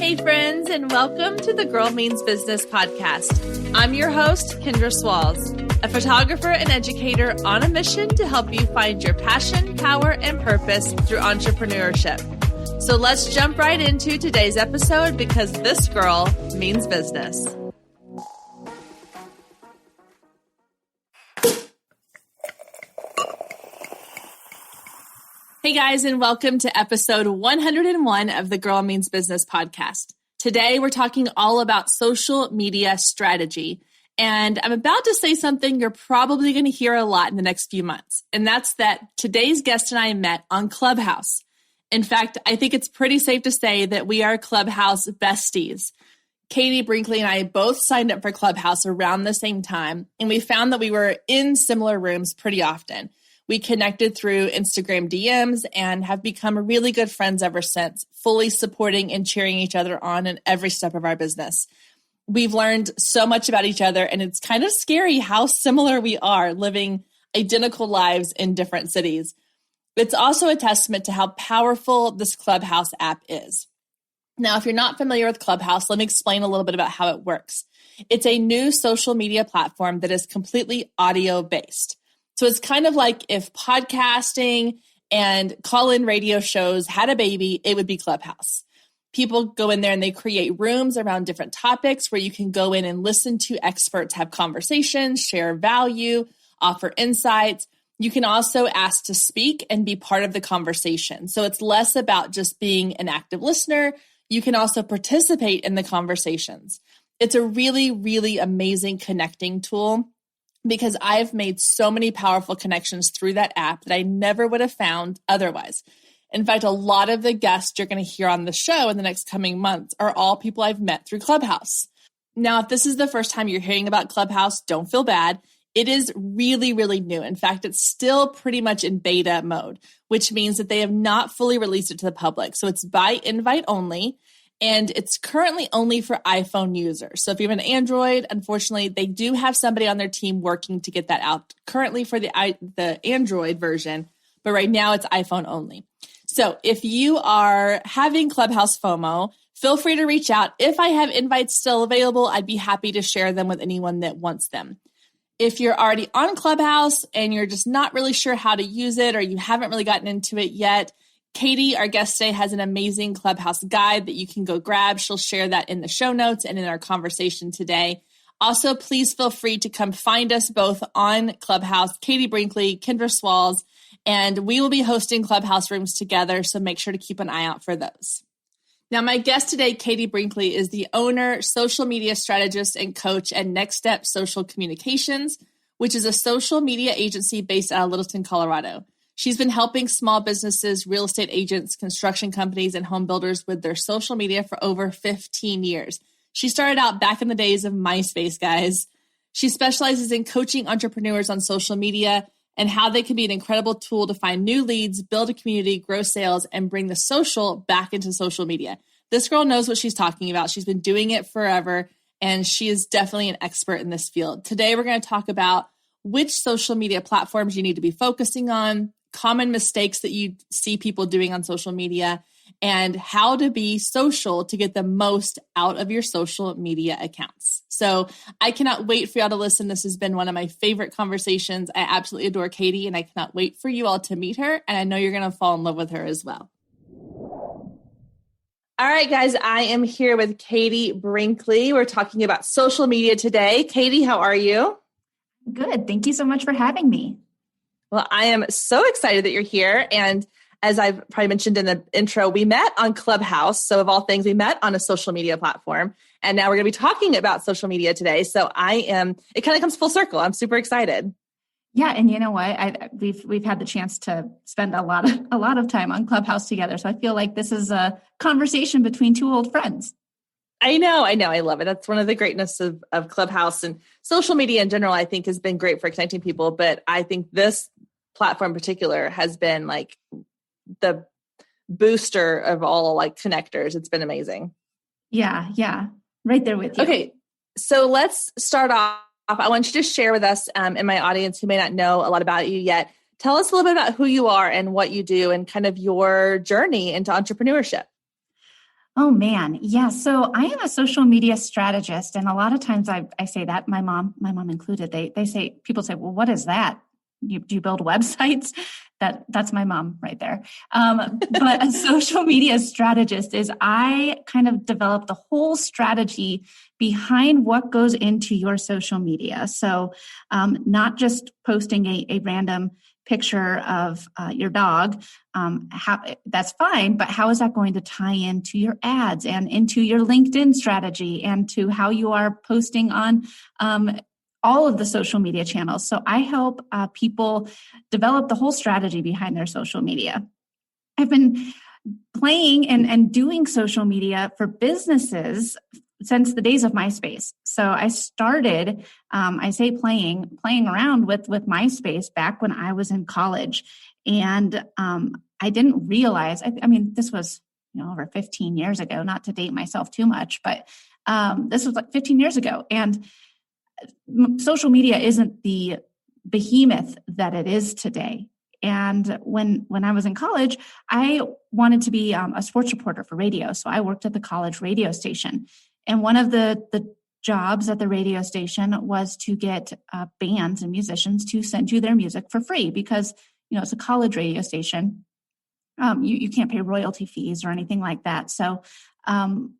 Hey friends, and welcome to the Girl Means Business podcast. I'm your host, Kendra Swalls, a photographer and educator on a mission to help you find your passion, power, and purpose through entrepreneurship. So let's jump right into today's episode because this girl means business. Hey guys, and welcome to episode 101 of the Girl Means Business podcast. Today, we're talking all about social media strategy. And I'm about to say something you're probably going to hear a lot in the next few months. And that's that today's guest and I met on Clubhouse. In fact, I think it's pretty safe to say that we are Clubhouse besties. Katie, Brinkley, and I both signed up for Clubhouse around the same time. And we found that we were in similar rooms pretty often. We connected through Instagram DMs and have become really good friends ever since, fully supporting and cheering each other on in every step of our business. We've learned so much about each other, and it's kind of scary how similar we are, living identical lives in different cities. It's also a testament to how powerful this Clubhouse app is. Now, if you're not familiar with Clubhouse, let me explain a little bit about how it works. It's a new social media platform that is completely audio-based. So it's kind of like if podcasting and call-in radio shows had a baby, it would be Clubhouse. People go in there and they create rooms around different topics where you can go in and listen to experts have conversations, share value, offer insights. You can also ask to speak and be part of the conversation. So it's less about just being an active listener. You can also participate in the conversations. It's a really, really amazing connecting tool, because I've made so many powerful connections through that app that I never would have found otherwise. In fact, a lot of the guests you're going to hear on the show in the next coming months are all people I've met through Clubhouse. Now, if this is the first time you're hearing about Clubhouse, don't feel bad. It is really, really new. In fact, it's still pretty much in beta mode, which means that they have not fully released it to the public. So it's by invite only. And it's currently only for iPhone users. So if you have an Android, unfortunately, they do have somebody on their team working to get that out currently for the Android version, but right now it's iPhone only. So if you are having Clubhouse FOMO, feel free to reach out. If I have invites still available, I'd be happy to share them with anyone that wants them. If you're already on Clubhouse and you're just not really sure how to use it or you haven't really gotten into it yet, Katie, our guest today, has an amazing Clubhouse guide that you can go grab. She'll share that in the show notes and in our conversation today. Also, please feel free to come find us both on Clubhouse, Katie Brinkley, Kendra Swalls, and we will be hosting Clubhouse rooms together, so make sure to keep an eye out for those. Now, my guest today, Katie Brinkley, is the owner, social media strategist, and coach at Next Step Social Communications, which is a social media agency based out of Littleton, Colorado. She's been helping small businesses, real estate agents, construction companies, and home builders with their social media for over 15 years. She started out back in the days of MySpace, guys. She specializes in coaching entrepreneurs on social media and how they can be an incredible tool to find new leads, build a community, grow sales, and bring the social back into social media. This girl knows what she's talking about. She's been doing it forever, and she is definitely an expert in this field. Today, we're going to talk about which social media platforms you need to be focusing on, common mistakes that you see people doing on social media, and how to be social to get the most out of your social media accounts. So I cannot wait for y'all to listen. This has been one of my favorite conversations. I absolutely adore Katie, and I cannot wait for you all to meet her. And I know you're going to fall in love with her as well. All right, guys, I am here with Katie Brinkley. We're talking about social media today. Katie, how are you? Good. Thank you so much for having me. Well, I am so excited that you're here. And as I've probably mentioned in the intro, we met on Clubhouse. So of all things, we met on a social media platform. And now we're going to be talking about social media today. So it kind of comes full circle. I'm super excited. Yeah. And you know what? We've had the chance to spend a lot of time on Clubhouse together. So I feel like this is a conversation between two old friends. I know. I love it. That's one of the greatness of Clubhouse, and social media in general, I think has been great for connecting people. But I think this platform in particular has been like the booster of all like connectors. It's been amazing. Yeah. Right there with you. Okay. So let's start off. I want you to share with us and my audience who may not know a lot about you yet. Tell us a little bit about who you are and what you do and kind of your journey into entrepreneurship. Oh man. Yeah. So I am a social media strategist. And a lot of times I say that, my mom included, people say, well, what is that? Do you build websites? That's my mom right there. But a social media strategist is I kind of develop the whole strategy behind what goes into your social media. So not just posting a random picture of your dog, that's fine, but how is that going to tie into your ads and into your LinkedIn strategy and to how you are posting on all of the social media channels? So I help people develop the whole strategy behind their social media. I've been playing and doing social media for businesses since the days of MySpace. So I started, I say playing around with MySpace back when I was in college. And I didn't realize, I mean, this was, over 15 years ago, not to date myself too much, but this was like 15 years ago. And social media isn't the behemoth that it is today. And when I was in college, I wanted to be a sports reporter for radio. So I worked at the college radio station. And one of the jobs at the radio station was to get bands and musicians to send you their music for free because, it's a college radio station. You can't pay royalty fees or anything like that. So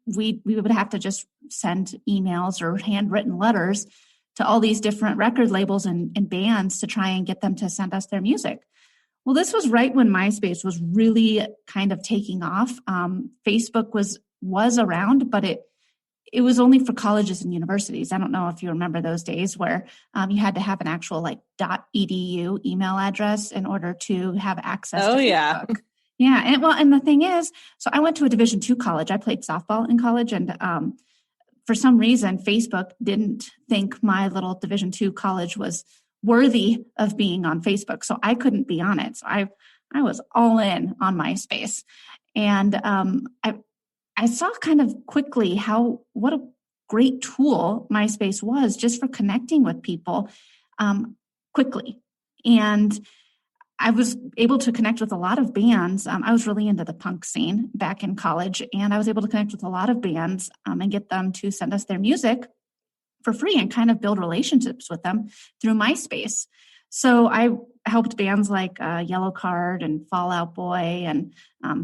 we would have to just send emails or handwritten letters to all these different record labels and bands to try and get them to send us their music. Well, this was right when MySpace was really kind of taking off. Facebook was around, but it was only for colleges and universities. I don't know if you remember those days where you had to have an actual .edu email address in order to have access to Facebook. Yeah. Yeah. And the thing is, so I went to a Division II college. I played softball in college, and for some reason, Facebook didn't think my little Division II college was worthy of being on Facebook. So I couldn't be on it. So I was all in on MySpace. And I saw kind of quickly what a great tool MySpace was just for connecting with people quickly. And I was able to connect with a lot of bands. I was really into the punk scene back in college, and I was able to connect with a lot of bands and get them to send us their music for free and kind of build relationships with them through MySpace. So I helped bands like Yellow Card and Fall Out Boy and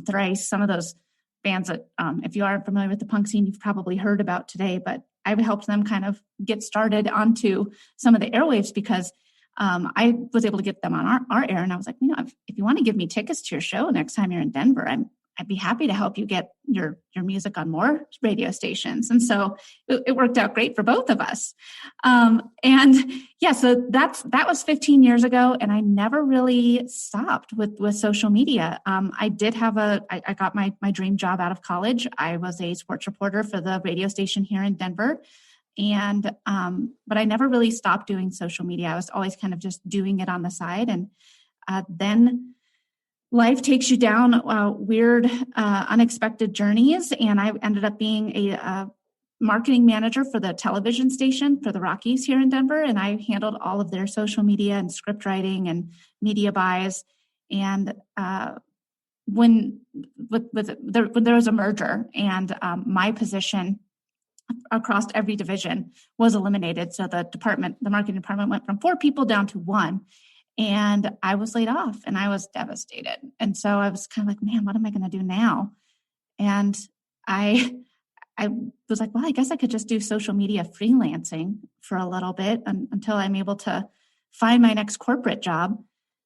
Thrice, some of those bands that if you aren't familiar with the punk scene, you've probably heard about today, but I've helped them kind of get started onto some of the airwaves because I was able to get them on our air. And I was like, if you want to give me tickets to your show next time you're in Denver, I'd be happy to help you get your music on more radio stations. And so it worked out great for both of us. So that was 15 years ago. And I never really stopped with social media. I did have I got my dream job out of college. I was a sports reporter for the radio station here in Denver. And, but I never really stopped doing social media. I was always kind of just doing it on the side. And then life takes you down weird, unexpected journeys. And I ended up being a marketing manager for the television station for the Rockies here in Denver. And I handled all of their social media and script writing and media buys. And when there was a merger and my position across every division was eliminated. So the marketing department went from 4 people down to 1. And I was laid off and I was devastated. And so I was kind of like, man, what am I going to do now? And I was like, well, I guess I could just do social media freelancing for a little bit until I'm able to find my next corporate job.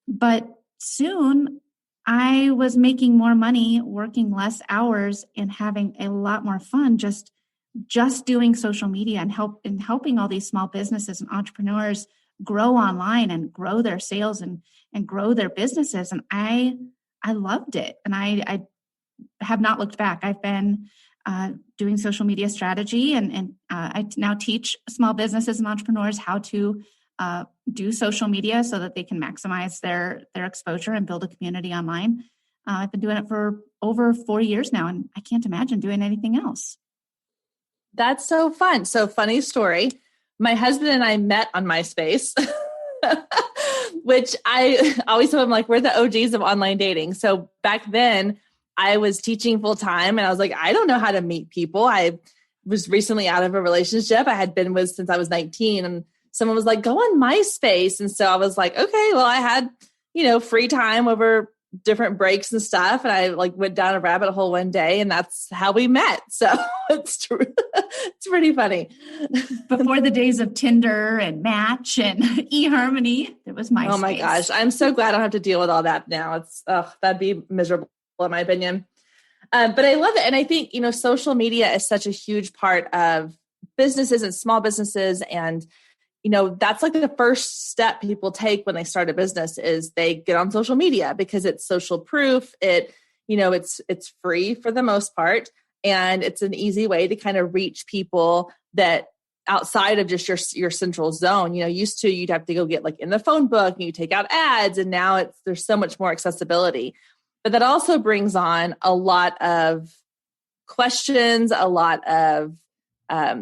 But soon I was making more money, working less hours, and having a lot more fun just doing social media and helping all these small businesses and entrepreneurs grow online and grow their sales and grow their businesses. And I loved it. And I have not looked back. I've been doing social media strategy and I now teach small businesses and entrepreneurs how to do social media so that they can maximize their exposure and build a community online. I've been doing it for over 4 years now, and I can't imagine doing anything else. That's so fun. So funny story. My husband and I met on MySpace, which I always tell him, like, we're the OGs of online dating. So back then I was teaching full time and I was like, I don't know how to meet people. I was recently out of a relationship I had been with since I was 19, and someone was like, go on MySpace. And so I was like, okay, well, I had, free time over different breaks and stuff. And I like went down a rabbit hole one day, and that's how we met. So it's true. It's pretty funny. Before the days of Tinder and Match and eHarmony, there was MySpace. Oh my gosh. I'm so glad I don't have to deal with all that now. That'd be miserable in my opinion. But I love it. And I think, social media is such a huge part of businesses and small businesses. And, that's like the first step people take when they start a business is they get on social media because it's social proof. It's free for the most part. And it's an easy way to kind of reach people that outside of just your central zone. Used to, you'd have to go get like in the phone book and you take out ads. And now there's so much more accessibility. But that also brings on a lot of questions, a lot of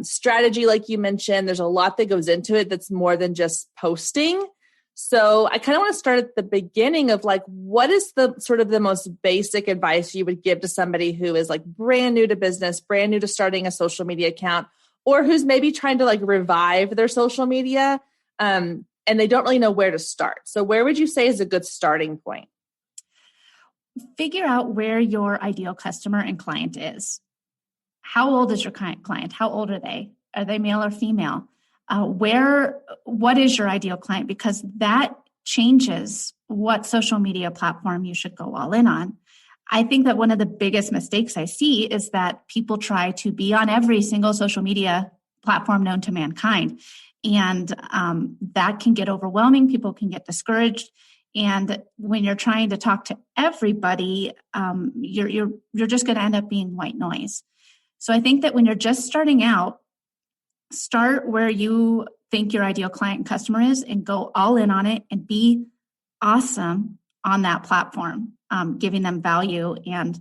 strategy, like you mentioned. There's a lot that goes into it that's more than just posting. So I kind of want to start at the beginning of like, what is the sort of the most basic advice you would give to somebody who is like brand new to business, brand new to starting a social media account, or who's maybe trying to like revive their social media and they don't really know where to start. So where would you say is a good starting point? Figure out where your ideal customer and client is. How old is your client? How old are they? Are they male or female? What is your ideal client? Because that changes what social media platform you should go all in on. I think that one of the biggest mistakes I see is that people try to be on every single social media platform known to mankind. And that can get overwhelming. People can get discouraged. And when you're trying to talk to everybody, you're just going to end up being white noise. So I think that when you're just starting out, start where you think your ideal client and customer is and go all in on it and be awesome on that platform, giving them value and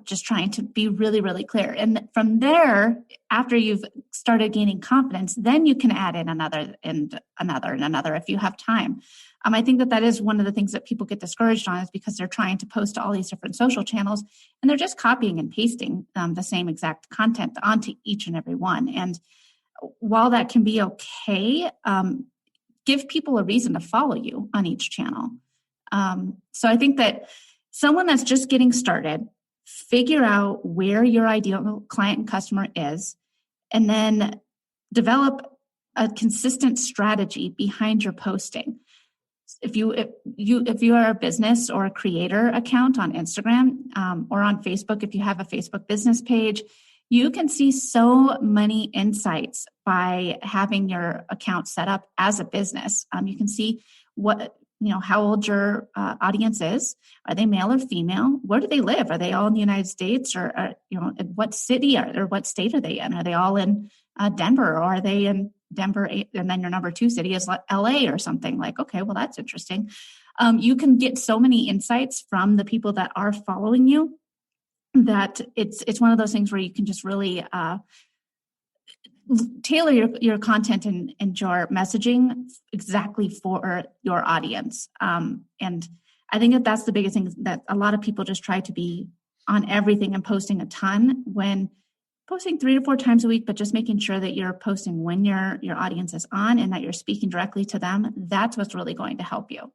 just trying to be really, really clear. And from there, after you've started gaining confidence, then you can add in another and another and another if you have time. I think that is one of the things that people get discouraged on is because they're trying to post to all these different social channels and they're just copying and pasting the same exact content onto each and every one. And while that can be okay, give people a reason to follow you on each channel. So I think that someone that's just getting started, figure out where your ideal client and customer is, and then develop a consistent strategy behind your posting. If you are a business or a creator account on Instagram or on Facebook, if you have a Facebook business page, you can see so many insights by having your account set up as a business. You can see how old your audience is. Are they male or female? Where do they live? Are they all in the United States, or what city or what state are they in? Are they all in Denver, or are they in Denver? And then your number 2 city is LA or something. Like, okay, well, that's interesting. You can get so many insights from the people that are following you that it's one of those things where you can just really tailor your content and your messaging exactly for your audience. And I think that that's the biggest thing, that a lot of people just try to be on everything and posting a ton, when posting 3 to 4 times a week, but just making sure that you're posting when your audience is on and that you're speaking directly to them. That's what's really going to help you.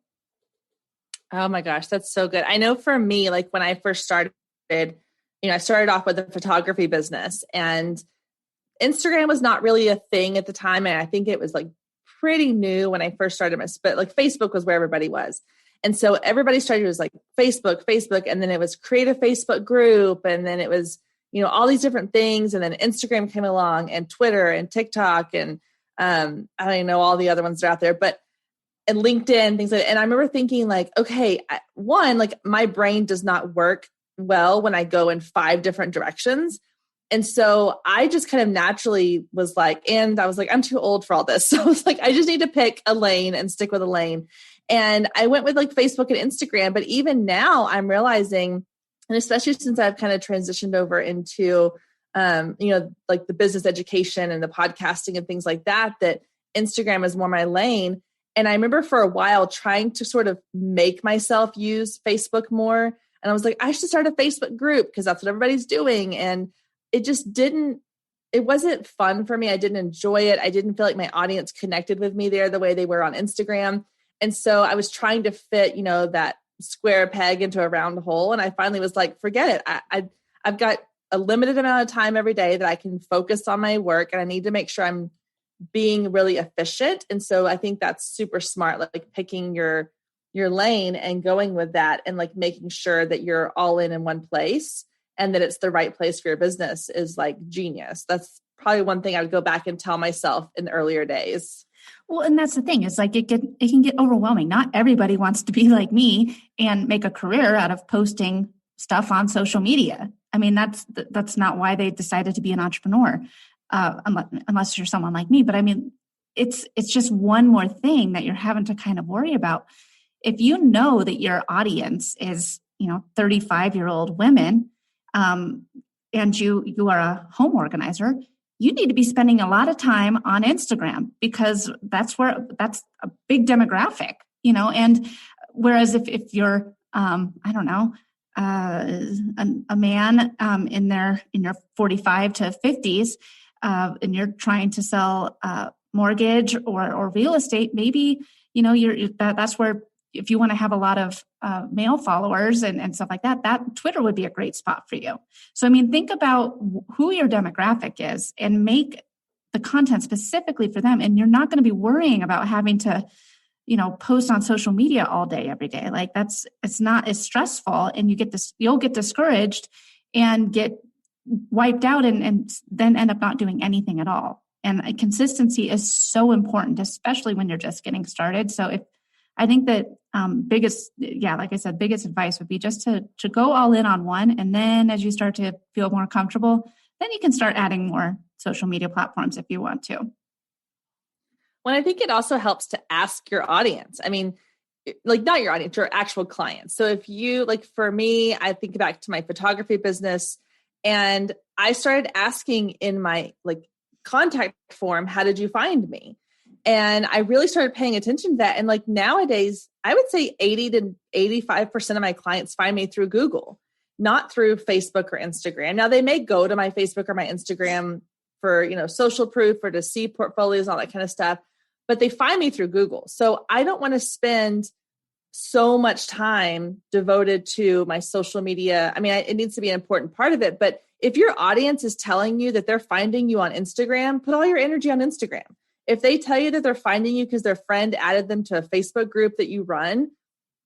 Oh my gosh, that's so good. I know for me, like when I first started, I started off with a photography business, and Instagram was not really a thing at the time. And I think it was like pretty new when I first started but like Facebook was where everybody was. And so everybody started was like Facebook, and then it was create a Facebook group. And then it was, all these different things. And then Instagram came along, and Twitter and TikTok and I don't even know all the other ones that are out there, and LinkedIn, things like that. And I remember thinking like, okay, one, like my brain does not work well when I go in 5 different directions. And so I just kind of naturally was like, I'm too old for all this. So I was like, I just need to pick a lane and stick with a lane. And I went with like Facebook and Instagram. But even now I'm realizing, and especially since I've kind of transitioned over into, like the business education and the podcasting and things like that, that Instagram is more my lane. And I remember for a while trying to sort of make myself use Facebook more. And I was like, I should start a Facebook group because that's what everybody's doing. And it wasn't fun for me. I didn't enjoy it. I didn't feel like my audience connected with me there the way they were on Instagram. And so I was trying to fit, that square peg into a round hole. And I finally was like, forget it. I've got a limited amount of time every day that I can focus on my work, and I need to make sure I'm being really efficient. And so I think that's super smart, like picking your lane and going with that, and like making sure that you're all in one place and that it's the right place for your business is like genius. That's probably one thing I would go back and tell myself in the earlier days. Well, and that's the thing, is like it can get overwhelming. Not everybody wants to be like me and make a career out of posting stuff on social media. I mean, that's not why they decided to be an entrepreneur, unless you're someone like me. But I mean, it's just one more thing that you're having to kind of worry about. If you know that your audience is, 35-year-old women, and you are a home organizer, you need to be spending a lot of time on Instagram, because that's a big demographic, and whereas if you're, I don't know, a man in your 45 to 50s, and you're trying to sell mortgage or real estate, maybe, that's where, if you want to have a lot of male followers and stuff like that, that Twitter would be a great spot for you. So, I mean, think about who your demographic is and make the content specifically for them. And you're not going to be worrying about having to, post on social media all day, every day. Like it's not as stressful, and you'll get discouraged and get wiped out and then end up not doing anything at all. And consistency is so important, especially when you're just getting started. So I think that biggest advice would be just to go all in on one. And then as you start to feel more comfortable, then you can start adding more social media platforms if you want to. Well, I think it also helps to ask your audience. I mean, like not your audience, your actual clients. So if you, like for me, I think back to my photography business, and I started asking in my like contact form, how did you find me? And I really started paying attention to that. And like nowadays, I would say 80 to 85% of my clients find me through Google, not through Facebook or Instagram. Now they may go to my Facebook or my Instagram for, social proof or to see portfolios, all that kind of stuff, but they find me through Google. So I don't want to spend so much time devoted to my social media. I mean, it needs to be an important part of it, but if your audience is telling you that they're finding you on Instagram, put all your energy on Instagram. If they tell you that they're finding you because their friend added them to a Facebook group that you run,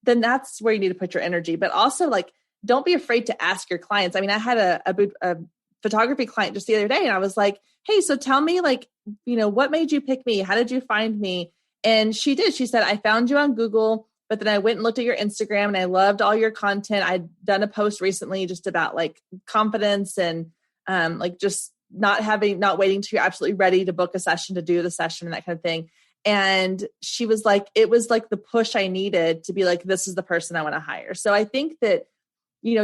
then that's where you need to put your energy. But also, like, don't be afraid to ask your clients. I mean, I had a photography client just the other day, and I was like, hey, so tell me, like, what made you pick me? How did you find me? And she did. She said, I found you on Google, but then I went and looked at your Instagram and I loved all your content. I'd done a post recently just about like confidence and like just not waiting till you're absolutely ready to book a session to do the session and that kind of thing. And she was like, it was like the push I needed to be like, this is the person I want to hire. So I think that,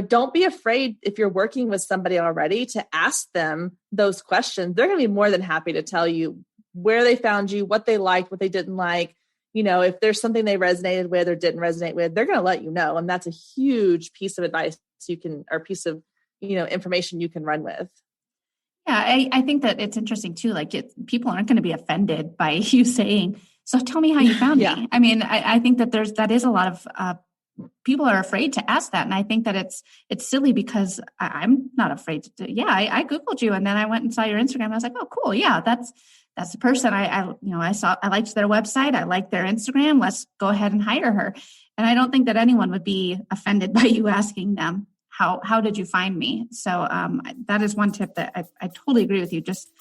don't be afraid if you're working with somebody already to ask them those questions. They're going to be more than happy to tell you where they found you, what they liked, what they didn't like. If there's something they resonated with or didn't resonate with, they're going to let you know. And that's a huge piece of advice or piece of, information you can run with. Yeah, I think that it's interesting too. Like people aren't going to be offended by you saying, so tell me how you found me. I mean, I think that that is a lot of people are afraid to ask that. And I think that it's silly because I'm not afraid to do. Yeah, I Googled you and then I went and saw your Instagram. And I was like, oh, cool. Yeah, that's the person I liked their website. I liked their Instagram. Let's go ahead and hire her. And I don't think that anyone would be offended by you asking them, how did you find me? So that is one tip that I totally agree with you. Just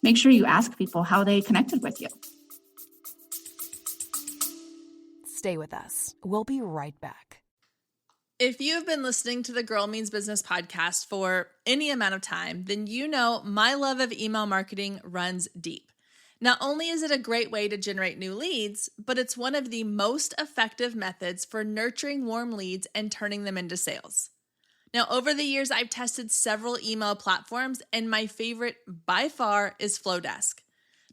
make sure you ask people how they connected with you. Stay with us. We'll be right back. If you've been listening to the Girl Means Business podcast for any amount of time, then you know my love of email marketing runs deep. Not only is it a great way to generate new leads, but it's one of the most effective methods for nurturing warm leads and turning them into sales. Now, over the years, I've tested several email platforms, and my favorite by far is Flowdesk.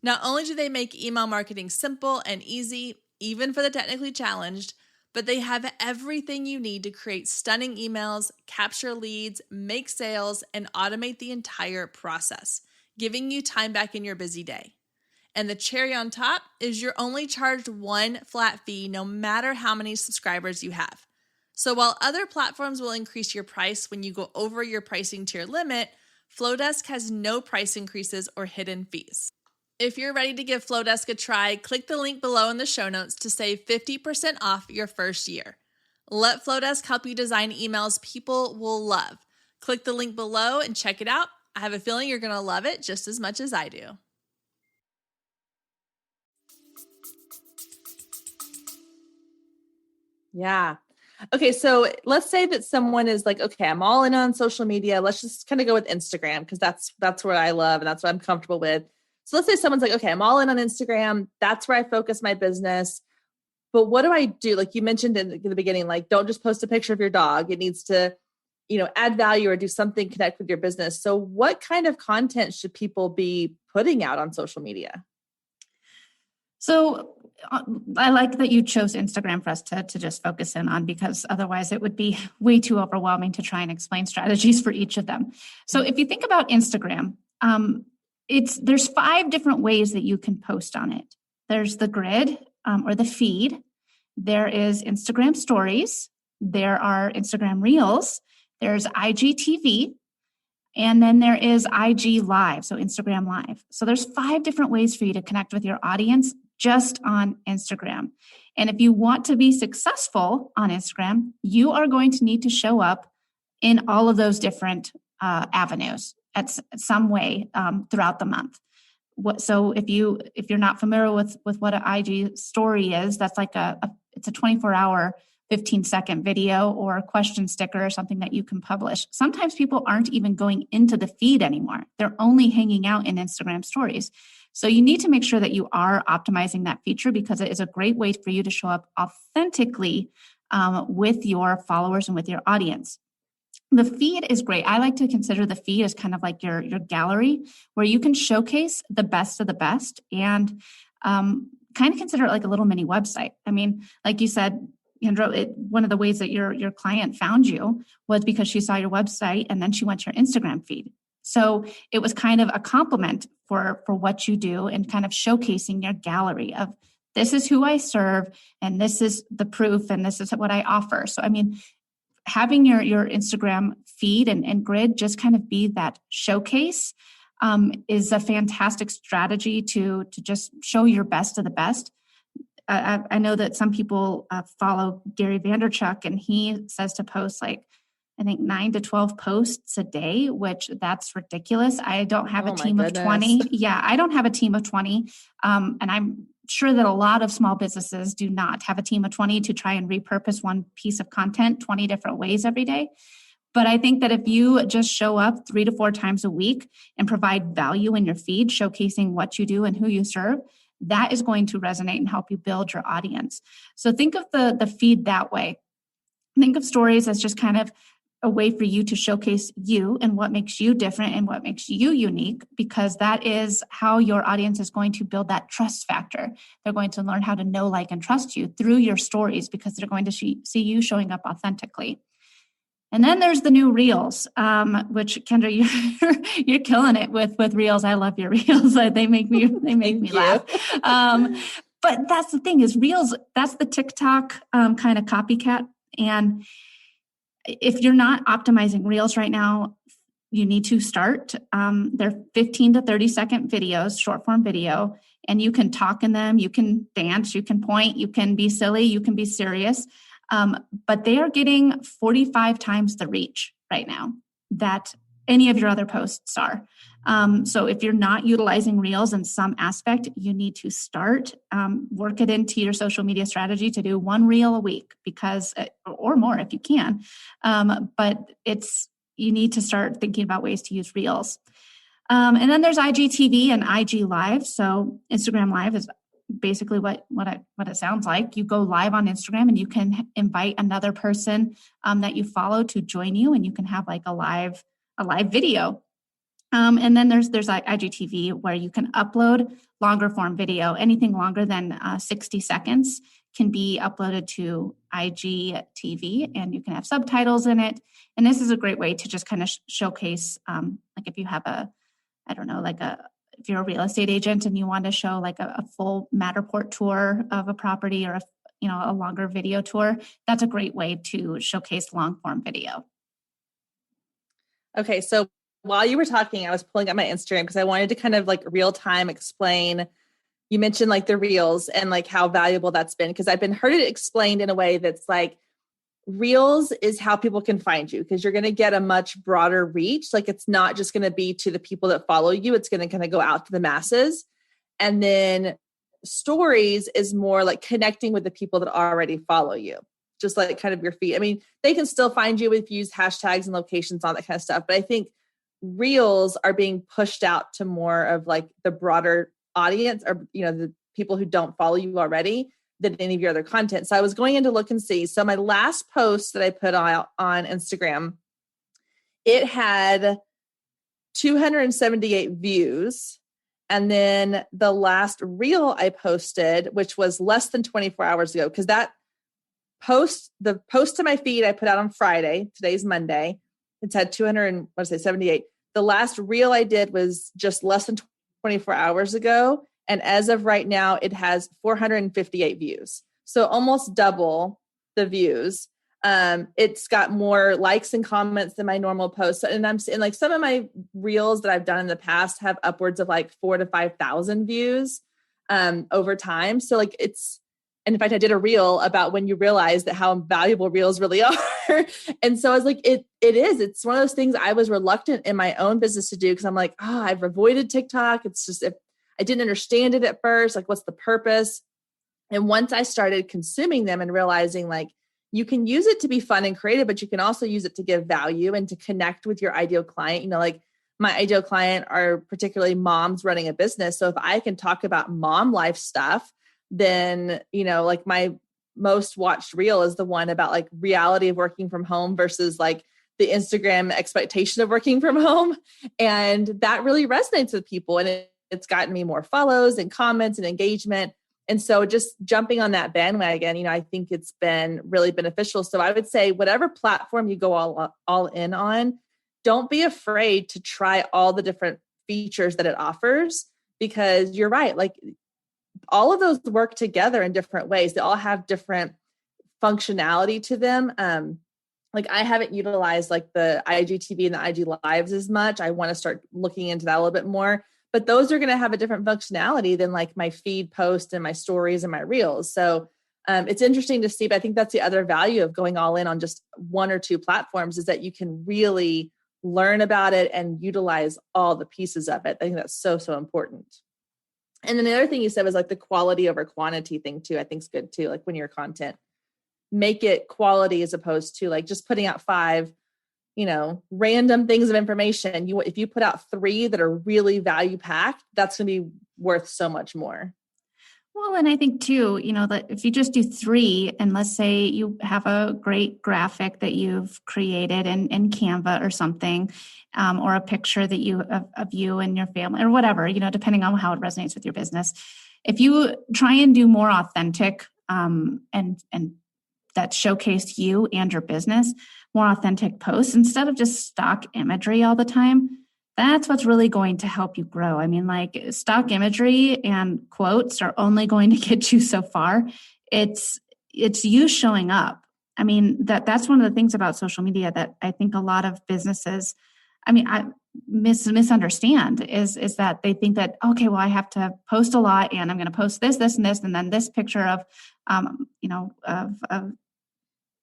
Not only do they make email marketing simple and easy, even for the technically challenged, but they have everything you need to create stunning emails, capture leads, make sales, and automate the entire process, giving you time back in your busy day. And the cherry on top is you're only charged one flat fee no matter how many subscribers you have. So while other platforms will increase your price when you go over your pricing tier limit, Flowdesk has no price increases or hidden fees. If you're ready to give Flowdesk a try, click the link below in the show notes to save 50% off your first year. Let Flowdesk help you design emails people will love. Click the link below and check it out. I have a feeling you're going to love it just as much as I do. Yeah. Okay, so let's say that someone is like, okay, I'm all in on social media. Let's just kind of go with Instagram because that's what I love and that's what I'm comfortable with. So let's say someone's like, okay, I'm all in on Instagram. That's where I focus my business. But what do I do? Like you mentioned in the beginning, like don't just post a picture of your dog. It needs to, add value or do something connect with your business. So what kind of content should people be putting out on social media? So I like that you chose Instagram for us to just focus in on, because otherwise it would be way too overwhelming to try and explain strategies for each of them. So if you think about Instagram, there's 5 different ways that you can post on it. There's the grid or the feed. There is Instagram stories. There are Instagram reels. There's IGTV. And then there is IG Live, so Instagram Live. So there's 5 different ways for you to connect with your audience just on Instagram. And if you want to be successful on Instagram, you are going to need to show up in all of those different avenues at some way throughout the month. So if you're not familiar with what an IG story is, that's like it's a 24-hour 15-second video or a question sticker or something that you can publish. Sometimes people aren't even going into the feed anymore. They're only hanging out in Instagram stories. So you need to make sure that you are optimizing that feature, because it is a great way for you to show up authentically with your followers and with your audience. The feed is great. I like to consider the feed as kind of like your gallery where you can showcase the best of the best and kind of consider it like a little mini website. I mean, like you said, Kendra, one of the ways that your client found you was because she saw your website and then she went to your Instagram feed. So it was kind of a compliment for what you do and kind of showcasing your gallery of this is who I serve and this is the proof and this is what I offer. So, I mean, having your Instagram feed and grid just kind of be that showcase is a fantastic strategy to just show your best of the best. I know that some people follow Gary Vaynerchuk, and he says to post like, I think 9 to 12 posts a day, which that's ridiculous. I don't have a team of 20. Yeah, I don't have a team of 20. And I'm sure that a lot of small businesses do not have a team of 20 to try and repurpose one piece of content 20 different ways every day. But I think that if you just show up 3 to 4 times a week and provide value in your feed, showcasing what you do and who you serve, that is going to resonate and help you build your audience. So think of the feed that way. Think of stories as just kind of a way for you to showcase you and what makes you different and what makes you unique, because that is how your audience is going to build that trust factor. They're going to learn how to know, like, and trust you through your stories because they're going to see you showing up authentically. And then there's the new reels, which Kendra, you're killing it with reels. I love your reels. They make me laugh. But that's the thing is reels. That's the TikTok kind of copycat. And if you're not optimizing reels right now, you need to start. They're 15 to 30 second videos, short form video, and you can talk in them. You can dance. You can point. You can be silly. You can be serious. But they are getting 45 times the reach right now that any of your other posts are. So if you're not utilizing reels in some aspect, you need to start, work it into your social media strategy to do 1 reel a week or more if you can. But you need to start thinking about ways to use reels. And then there's IGTV and IG Live. So Instagram Live is basically what it sounds like. You go live on Instagram and you can invite another person that you follow to join you, and you can have like a live video. And then there's IGTV where you can upload longer form video. Anything longer than 60 seconds can be uploaded to IGTV, and you can have subtitles in it. And this is a great way to just kind of showcase, like if you have if you're a real estate agent and you want to show like a full Matterport tour of a property, or a longer video tour, that's a great way to showcase long form video. Okay. So while you were talking, I was pulling up my Instagram because I wanted to kind of like real time explain. You mentioned like the reels and like how valuable that's been, because I've been heard it explained in a way that's like reels is how people can find you, because you're going to get a much broader reach. Like it's not just going to be to the people that follow you. It's going to kind of go out to the masses. And then stories is more like connecting with the people that already follow you, just like kind of your feed. I mean, they can still find you if you use hashtags and locations, all that kind of stuff. But I think reels are being pushed out to more of like the broader audience, or, the people who don't follow you already, than any of your other content. So I was going in to look and see. So my last post that I put out on Instagram, it had 278 views. And then the last reel I posted, which was less than 24 hours ago, because the post to my feed I put out on Friday, today's Monday, it's had 278. The last reel I did was just less than 24 hours ago. And as of right now, it has 458 views. So almost double the views. It's got more likes and comments than my normal posts. And like some of my reels that I've done in the past have upwards of like 4,000 to 5,000 views over time. So like and in fact, I did a reel about when you realize that how valuable reels really are. And so I was like, it's one of those things I was reluctant in my own business to do, because I'm like, I've avoided TikTok. It's just, I didn't understand it at first. Like, what's the purpose? And once I started consuming them and realizing like, you can use it to be fun and creative, but you can also use it to give value and to connect with your ideal client. Like my ideal client are particularly moms running a business. So if I can talk about mom life stuff, then, like my most watched reel is the one about like reality of working from home versus like the Instagram expectation of working from home. And that really resonates with people. And it's gotten me more follows and comments and engagement. And so just jumping on that bandwagon, I think it's been really beneficial. So I would say whatever platform you go all in on, don't be afraid to try all the different features that it offers, because you're right. Like all of those work together in different ways. They all have different functionality to them. Like I haven't utilized like the IGTV and the IG Lives as much. I want to start looking into that a little bit more. But those are going to have a different functionality than like my feed post and my stories and my reels. So it's interesting to see, but I think that's the other value of going all in on just one or two platforms, is that you can really learn about it and utilize all the pieces of it. I think that's so, so important. And then the other thing you said was like the quality over quantity thing too. I think is good too. Like when your content, make it quality as opposed to like just putting out 5, random things of information. If you put out 3 that are really value packed, that's going to be worth so much more. Well, and I think too, that if you just do 3, and let's say you have a great graphic that you've created in Canva or something, or a picture that you of you and your family or whatever, depending on how it resonates with your business. If you try and do more authentic and that showcase you and your business, more authentic posts instead of just stock imagery all the time, that's what's really going to help you grow. I mean, like stock imagery and quotes are only going to get you so far. It's you showing up. I mean, that's one of the things about social media that I think a lot of businesses, I misunderstand is that they think that, okay, well, I have to post a lot and I'm going to post this, and this, and then this picture of, of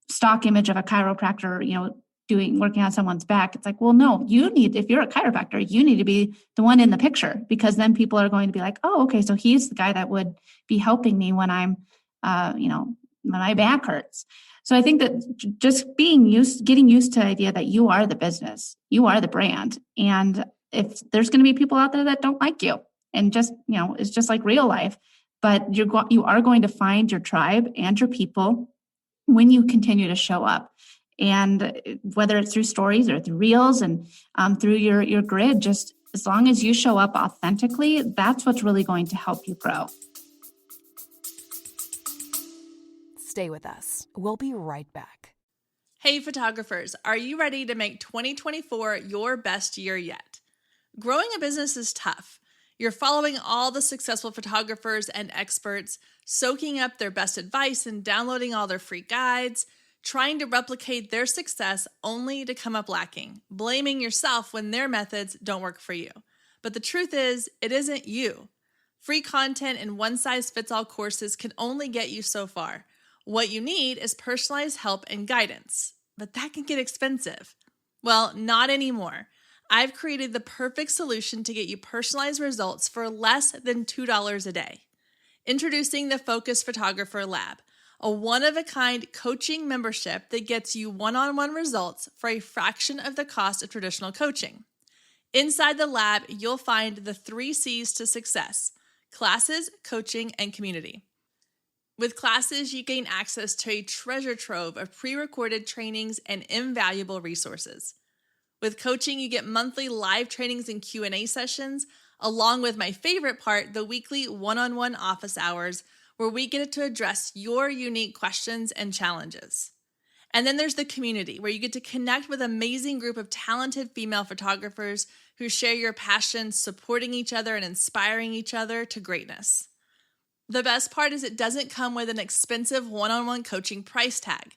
stock image of a chiropractor, working on someone's back. It's like, well, no, if you're a chiropractor, you need to be the one in the picture, because then people are going to be like, oh, okay, so he's the guy that would be helping me when I'm, when my back hurts. So I think that just getting used to the idea that you are the business, you are the brand. And if there's going to be people out there that don't like you, and just, it's just like real life, but you are going to find your tribe and your people when you continue to show up. And whether it's through stories or through reels and through your grid, just as long as you show up authentically, that's what's really going to help you grow. Stay with us. We'll be right back. Hey photographers, are you ready to make 2024 your best year yet? Growing a business is tough. You're following all the successful photographers and experts, soaking up their best advice and downloading all their free guides, trying to replicate their success only to come up lacking, blaming yourself when their methods don't work for you. But the truth is, it isn't you. Free content and one-size-fits-all courses can only get you so far. What you need is personalized help and guidance, but that can get expensive. Well, not anymore. I've created the perfect solution to get you personalized results for less than $2 a day. Introducing the Focus Photographer Lab, a one-of-a-kind coaching membership that gets you one-on-one results for a fraction of the cost of traditional coaching. Inside the lab, you'll find the 3 C's to success: classes, coaching, and community. With classes, you gain access to a treasure trove of pre-recorded trainings and invaluable resources. With coaching, you get monthly live trainings and Q&A sessions, along with my favorite part, the weekly one-on-one office hours, where we get to address your unique questions and challenges. And then there's the community, where you get to connect with an amazing group of talented female photographers who share your passion, supporting each other and inspiring each other to greatness. The best part is it doesn't come with an expensive one-on-one coaching price tag.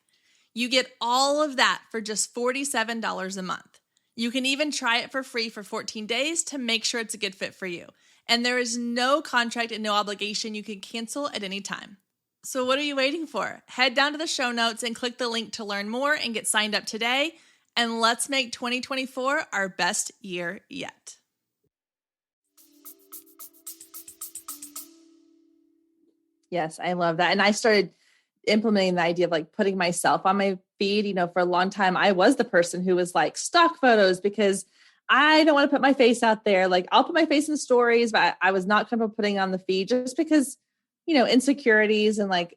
You get all of that for just $47 a month. You can even try it for free for 14 days to make sure it's a good fit for you. And there is no contract and no obligation. You can cancel at any time. So what are you waiting for? Head down to the show notes and click the link to learn more and get signed up today. And let's make 2024 our best year yet. Yes, I love that. And I started implementing the idea of like putting myself on my feed. You know, for a long time, I was the person who was like stock photos because I don't want to put my face out there. Like I'll put my face in stories, but I was not comfortable putting on the feed just because, you know, insecurities and like,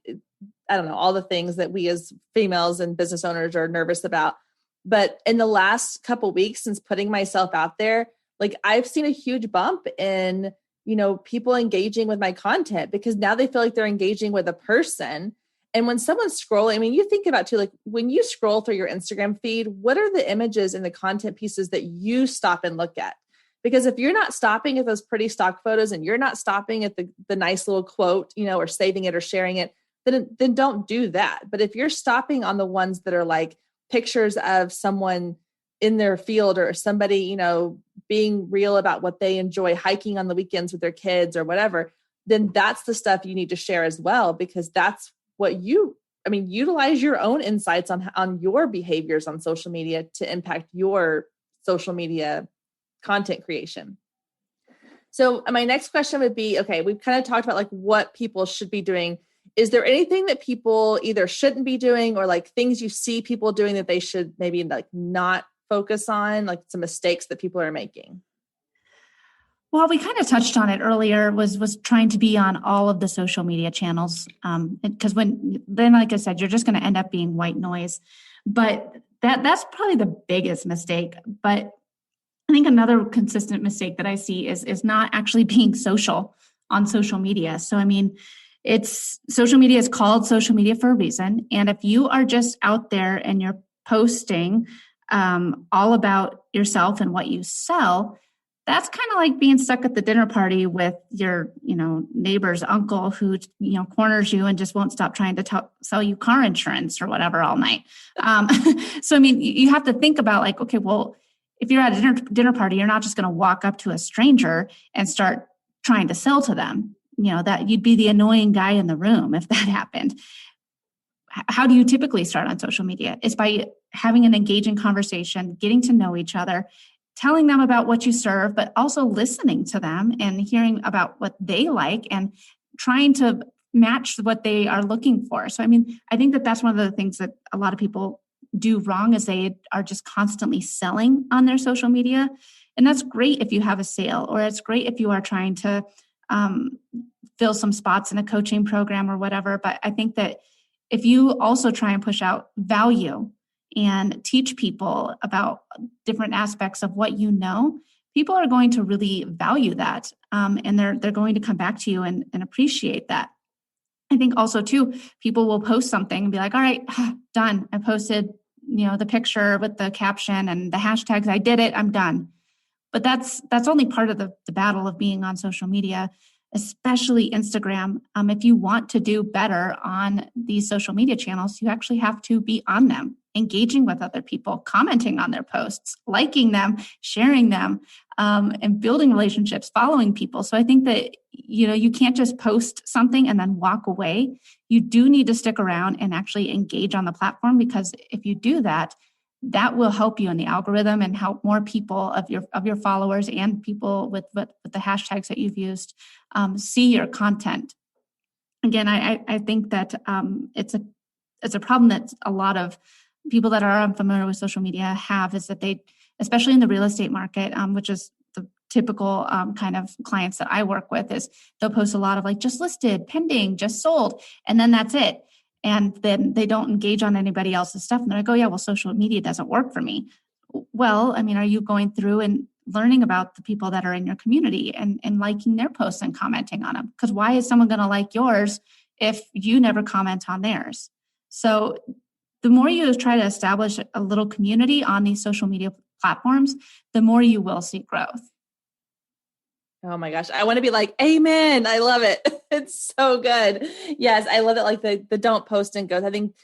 I don't know, all the things that we as females and business owners are nervous about. But in the last couple of weeks since putting myself out there, like I've seen a huge bump in, you know, people engaging with my content because now they feel like they're engaging with a person. And when someone's scrolling, I mean, you think about too, like when you scroll through your Instagram feed, what are the images and the content pieces that you stop and look at? Because if you're not stopping at those pretty stock photos and you're not stopping at the nice little quote, you know, or saving it or sharing it, then don't do that. But if you're stopping on the ones that are like pictures of someone in their field or somebody, you know, being real about what they enjoy, hiking on the weekends with their kids or whatever, then that's the stuff you need to share as well, because that's what utilize your own insights on your behaviors on social media to impact your social media content creation. So my next question would be, okay, we've kind of talked about like what people should be doing. Is there anything that people either shouldn't be doing or like things you see people doing that they should maybe like not focus on, like some mistakes that people are making? Well, we kind of touched on it earlier, was trying to be on all of the social media channels. Because then, like I said, you're just going to end up being white noise. But that's probably the biggest mistake. But I think another consistent mistake that I see is not actually being social on social media. So, I mean, social media is called social media for a reason. And if you are just out there and you're posting all about yourself and what you sell, that's kind of like being stuck at the dinner party with your, you know, neighbor's uncle who, you know, corners you and just won't stop trying to sell you car insurance or whatever all night. So, I mean, you have to think about like, okay, well, if you're at a dinner party, you're not just going to walk up to a stranger and start trying to sell to them. You know, that you'd be the annoying guy in the room if that happened. How do you typically start on social media? It's by having an engaging conversation, getting to know each other, telling them about what you serve, but also listening to them and hearing about what they like and trying to match what they are looking for. So, I mean, I think that's one of the things that a lot of people do wrong is they are just constantly selling on their social media. And that's great if you have a sale, or it's great if you are trying to fill some spots in a coaching program or whatever. But I think that if you also try and push out value and teach people about different aspects of what you know, people are going to really value that. And they're going to come back to you and appreciate that. I think also too, people will post something and be like, all right, done. I posted, the picture with the caption and the hashtags. I did it. I'm done. But that's only part of the battle of being on social media, especially Instagram. If you want to do better on these social media channels, you actually have to be on them, engaging with other people, commenting on their posts, liking them, sharing them, and building relationships, following people. So I think that, you can't just post something and then walk away. You do need to stick around and actually engage on the platform, because if you do that, that will help you in the algorithm and help more people of your followers and people with the hashtags that you've used see your content. Again, I think that it's a problem that a lot of people that are unfamiliar with social media have, is that they, especially in the real estate market, which is the typical kind of clients that I work with, is they'll post a lot of like just listed, pending, just sold, and then that's it. And then they don't engage on anybody else's stuff. And they're like, oh yeah, well, social media doesn't work for me. Well, I mean, are you going through and learning about the people that are in your community and liking their posts and commenting on them? Because why is someone going to like yours if you never comment on theirs? So the more you try to establish a little community on these social media platforms, the more you will see growth. Oh my gosh. I want to be like, amen. I love it. It's so good. Yes. I love it. Like the don't post and go. I think,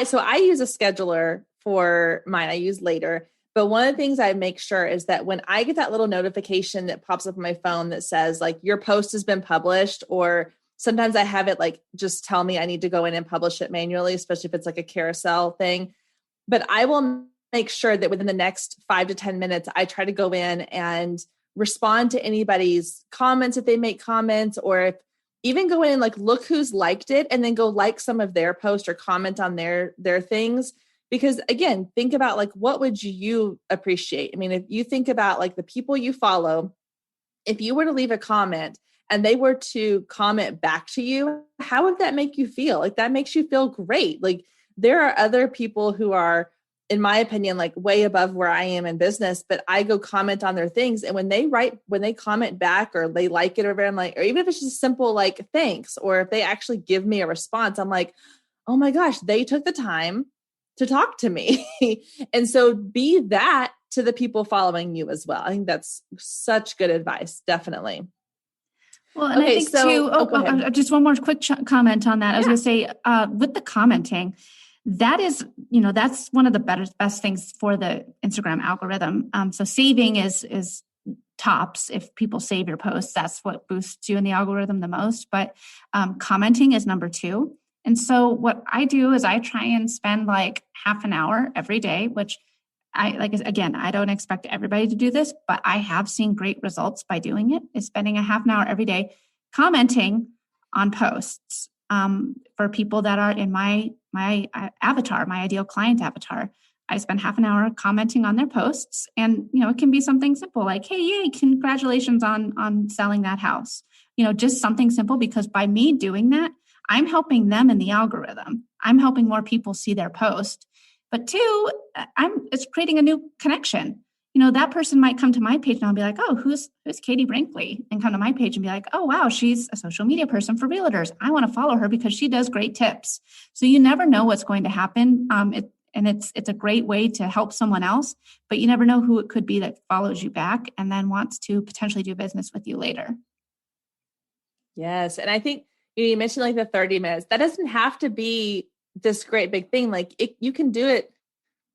so I use a scheduler for mine. I use Later, but one of the things I make sure is that when I get that little notification that pops up on my phone that says like your post has been published, or sometimes I have it like just tell me I need to go in and publish it manually, especially if it's like a carousel thing. But I will make sure that within the next 5 to 10 minutes, I try to go in and respond to anybody's comments if they make comments, or if even go in and like look who's liked it and then go like some of their posts or comment on their things. Because again, think about like, what would you appreciate? I mean, if you think about like the people you follow, if you were to leave a comment and they were to comment back to you, how would that make you feel? Like that makes you feel great. Like there are other people who are, in my opinion, like way above where I am in business, but I go comment on their things. And when they comment back or they like it, or I'm like, or even if it's just simple, like thanks, or if they actually give me a response, I'm like, oh my gosh, they took the time to talk to me. And so be that to the people following you as well. I think that's such good advice. Definitely. Well, and okay, I think too, just one more quick comment on that. I was going to say with the commenting, that is, that's one of the best things for the Instagram algorithm. So saving is tops. If people save your posts, that's what boosts you in the algorithm the most. But commenting is number 2. And so what I do is I try and spend like half an hour every day, which I don't expect everybody to do this, but I have seen great results by doing it, is spending a half an hour every day commenting on posts for people that are in my avatar, my ideal client avatar. I spend half an hour commenting on their posts, and it can be something simple like, hey, yay, congratulations on selling that house. Just something simple, because by me doing that, I'm helping them in the algorithm. I'm helping more people see their post. But 2, it's creating a new connection. That person might come to my page and I'll be like, oh, who's Katie Brinkley? And come to my page and be like, oh, wow, she's a social media person for realtors. I want to follow her because she does great tips. So you never know what's going to happen. It's a great way to help someone else, but you never know who it could be that follows you back and then wants to potentially do business with you later. Yes. And I think you mentioned like the 30 minutes. That doesn't have to be this great big thing. Like you can do it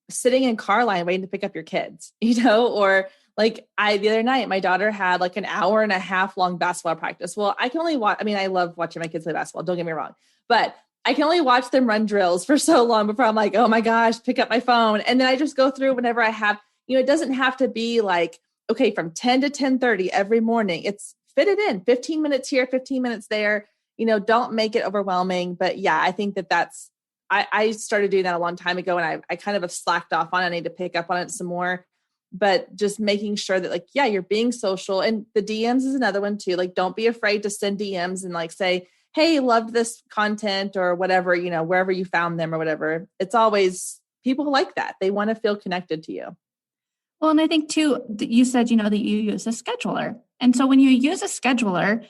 sitting in car line waiting to pick up your kids, or like the other night, my daughter had like an hour and a half long basketball practice. Well, I can only watch, I love watching my kids play basketball. Don't get me wrong, but I can only watch them run drills for so long before I'm like, oh my gosh, pick up my phone. And then I just go through whenever I have, it doesn't have to be like, okay, from 10 to 10:30 every morning. It's fit it in 15 minutes here, 15 minutes there. Don't make it overwhelming. But yeah, I think that's, I started doing that a long time ago, and I kind of have slacked off on it. I need to pick up on it some more, but just making sure that like, yeah, you're being social. And the DMs is another one too. Like, don't be afraid to send DMs and like say, hey, loved this content or whatever, wherever you found them or whatever. It's always people like that. They want to feel connected to you. Well, and I think too, you said, that you use a scheduler. And so when you use a scheduler,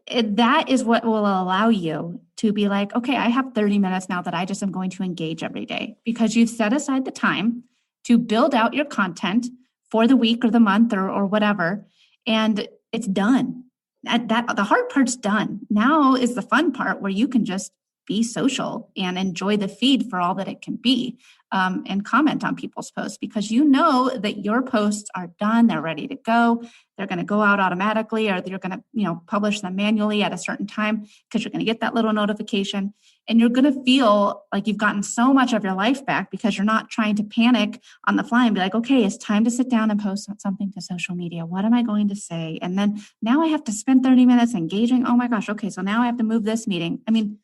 that is what will allow you to be like, okay, I have 30 minutes now that I just am going to engage every day, because you've set aside the time to build out your content for the week or the month or whatever. And it's done. The hard part's done. Now is the fun part where you can just be social and enjoy the feed for all that it can be, and comment on people's posts, because you know that your posts are done. They're ready to go. They're going to go out automatically, or you're going to, publish them manually at a certain time, because you're going to get that little notification, and you're going to feel like you've gotten so much of your life back, because you're not trying to panic on the fly and be like, okay, it's time to sit down and post something to social media. What am I going to say? And then now I have to spend 30 minutes engaging. Oh my gosh. Okay. So now I have to move this meeting. I mean,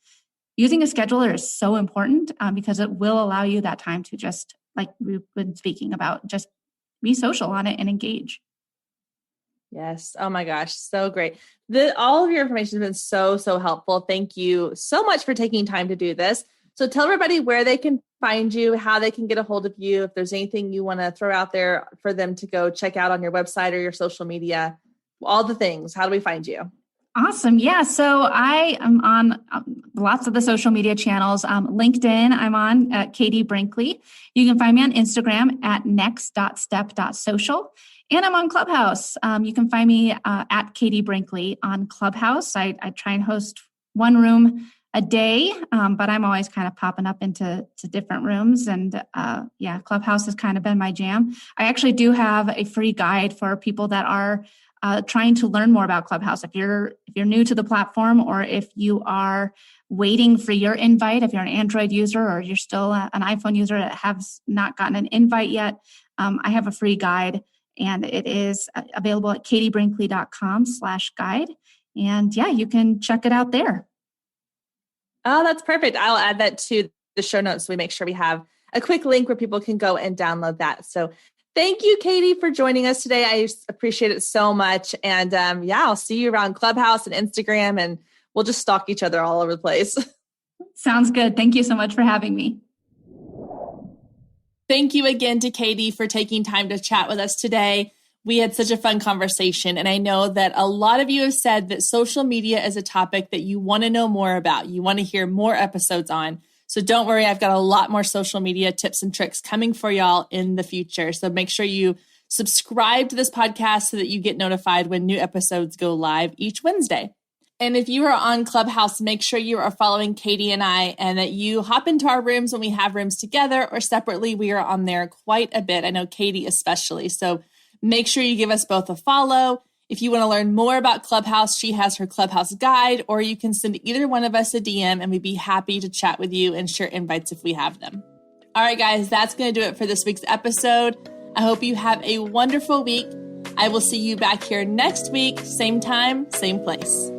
using a scheduler is so important, because it will allow you that time to just, like we've been speaking about, just be social on it and engage. Yes. Oh my gosh. So great. All of your information has been so helpful. Thank you so much for taking time to do this. So tell everybody where they can find you, how they can get a hold of you. If there's anything you want to throw out there for them to go check out on your website or your social media, all the things, how do we find you? Awesome. Yeah. So I am on lots of the social media channels. LinkedIn, I'm on at Katie Brinkley. You can find me on Instagram at next.step.social. And I'm on Clubhouse. You can find me at Katie Brinkley on Clubhouse. I try and host one room a day, but I'm always kind of popping up into different rooms. And Clubhouse has kind of been my jam. I actually do have a free guide for people that are trying to learn more about Clubhouse. If you're new to the platform, or if you are waiting for your invite, if you're an Android user or you're still an iPhone user that has not gotten an invite yet, I have a free guide, and it is available at katiebrinkley.com/guide. And you can check it out there. Oh, that's perfect. I'll add that to the show notes, so we make sure we have a quick link where people can go and download that. So thank you, Katie, for joining us today. I appreciate it so much. And I'll see you around Clubhouse and Instagram, and we'll just stalk each other all over the place. Sounds good. Thank you so much for having me. Thank you again to Katie for taking time to chat with us today. We had such a fun conversation, and I know that a lot of you have said that social media is a topic that you want to know more about. You want to hear more episodes on. So don't worry, I've got a lot more social media tips and tricks coming for y'all in the future. So make sure you subscribe to this podcast so that you get notified when new episodes go live each Wednesday. And if you are on Clubhouse, make sure you are following Katie and I, and that you hop into our rooms when we have rooms together or separately. We are on there quite a bit. I know Katie especially. So make sure you give us both a follow. If you want to learn more about Clubhouse, she has her Clubhouse guide, or you can send either one of us a DM, and we'd be happy to chat with you and share invites if we have them. All right, guys, that's going to do it for this week's episode. I hope you have a wonderful week. I will see you back here next week, same time, same place.